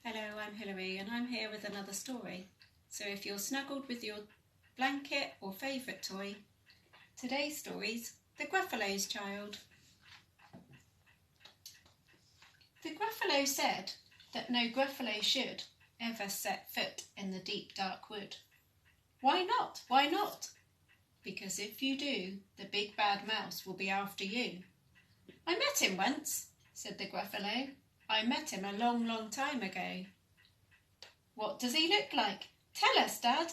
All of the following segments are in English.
Hello, I'm Hilary and I'm here with another story. So if you're snuggled with your blanket or favourite toy, today's story's The Gruffalo's Child. The Gruffalo said that no Gruffalo should ever set foot in the deep dark wood. Why not? Why not? Because if you do, the big bad mouse will be after you. I met him once, said the Gruffalo. I met him a long, long time ago. What does he look like? Tell us, Dad.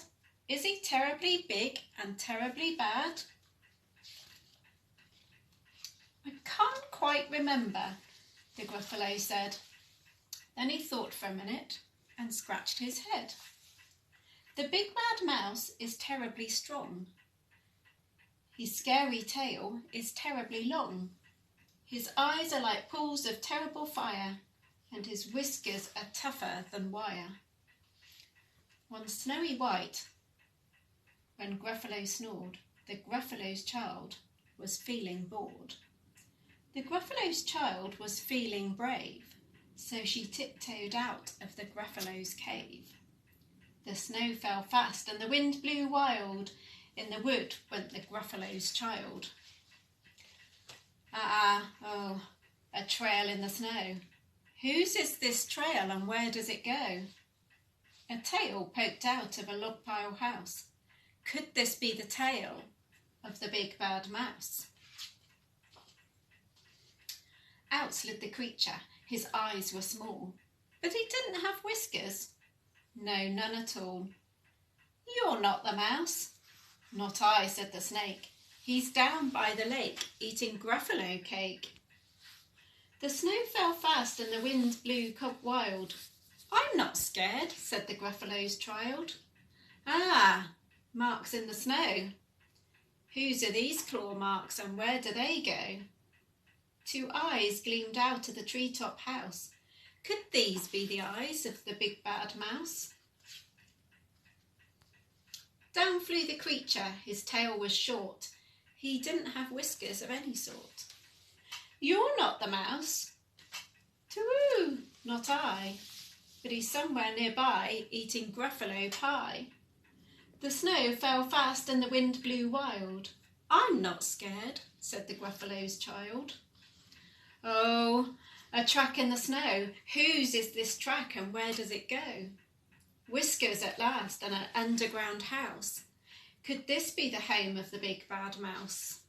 Is he terribly big and terribly bad? I can't quite remember, the Gruffalo said. Then he thought for a minute and scratched his head. The big bad mouse is terribly strong. His scary tail is terribly long. His eyes are like pools of terrible fire, and his whiskers are tougher than wire. One snowy white, when Gruffalo snored, the Gruffalo's child was feeling bored. The Gruffalo's child was feeling brave, so she tiptoed out of the Gruffalo's cave. The snow fell fast and the wind blew wild. In the wood went the Gruffalo's child. Oh, a trail in the snow. Whose is this trail and where does it go? A tail poked out of a log pile house. Could this be the tail of the big bad mouse? Out slid the creature. His eyes were small, but he didn't have whiskers. No, none at all. You're not the mouse. Not I, said the snake. He's down by the lake eating Gruffalo cake. The snow fell fast and the wind blew wild. I'm not scared, said the Gruffalo's child. Ah, marks in the snow. Whose are these claw marks and where do they go? Two eyes gleamed out of the treetop house. Could these be the eyes of the big bad mouse? Down flew the creature. His tail was short. He didn't have whiskers of any sort. You're not the mouse. Too, not I. But he's somewhere nearby eating Gruffalo pie. The snow fell fast and the wind blew wild. I'm not scared, said the Gruffalo's child. Oh, a track in the snow. Whose is this track and where does it go? Whiskers at last and an underground house. Could this be the home of the big bad mouse?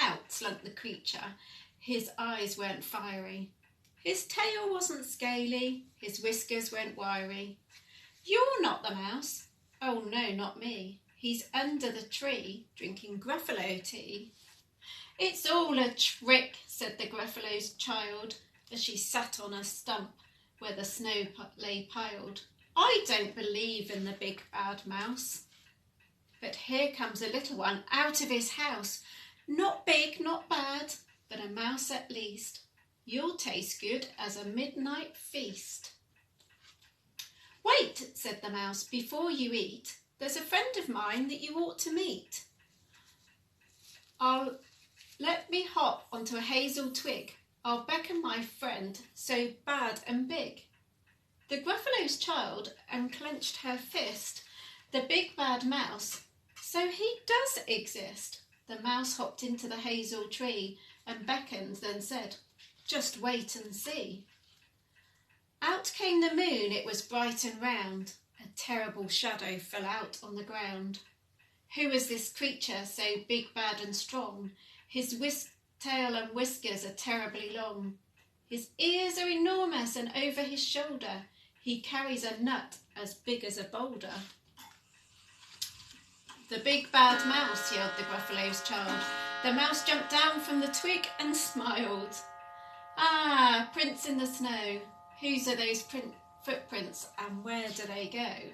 Out slunk the creature. His eyes weren't fiery. His tail wasn't scaly. His whiskers weren't wiry. You're not the mouse. Oh no, not me. He's under the tree drinking Gruffalo tea. It's all a trick, said the Gruffalo's child as she sat on a stump where the snow lay piled. I don't believe in the big bad mouse. But here comes a little one out of his house. Not big, not bad, but a mouse at least. You'll taste good as a midnight feast. Wait, said the mouse, before you eat. There's a friend of mine that you ought to meet. Let me hop onto a hazel twig. I'll beckon my friend so bad and big. The Gruffalo's child unclenched her fist. The big bad mouse, so he does exist. The mouse hopped into the hazel tree and beckoned, then said, just wait and see. Out came the moon, it was bright and round. A terrible shadow fell out on the ground. Who is this creature so big, bad and strong? His tail and whiskers are terribly long. His ears are enormous and over his shoulder he carries a nut as big as a boulder. The big bad mouse, yelled the Gruffalo's child. The mouse jumped down from the twig and smiled. Ah, prints in the snow. Whose are those footprints and where do they go?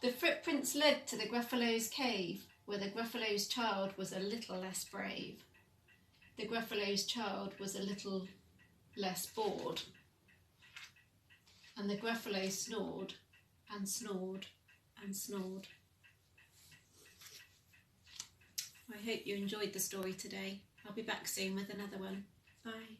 The footprints led to the Gruffalo's cave, where the Gruffalo's child was a little less brave. The Gruffalo's child was a little less bored. And the Gruffalo snored and snored and snored. I hope you enjoyed the story today. I'll be back soon with another one. Bye.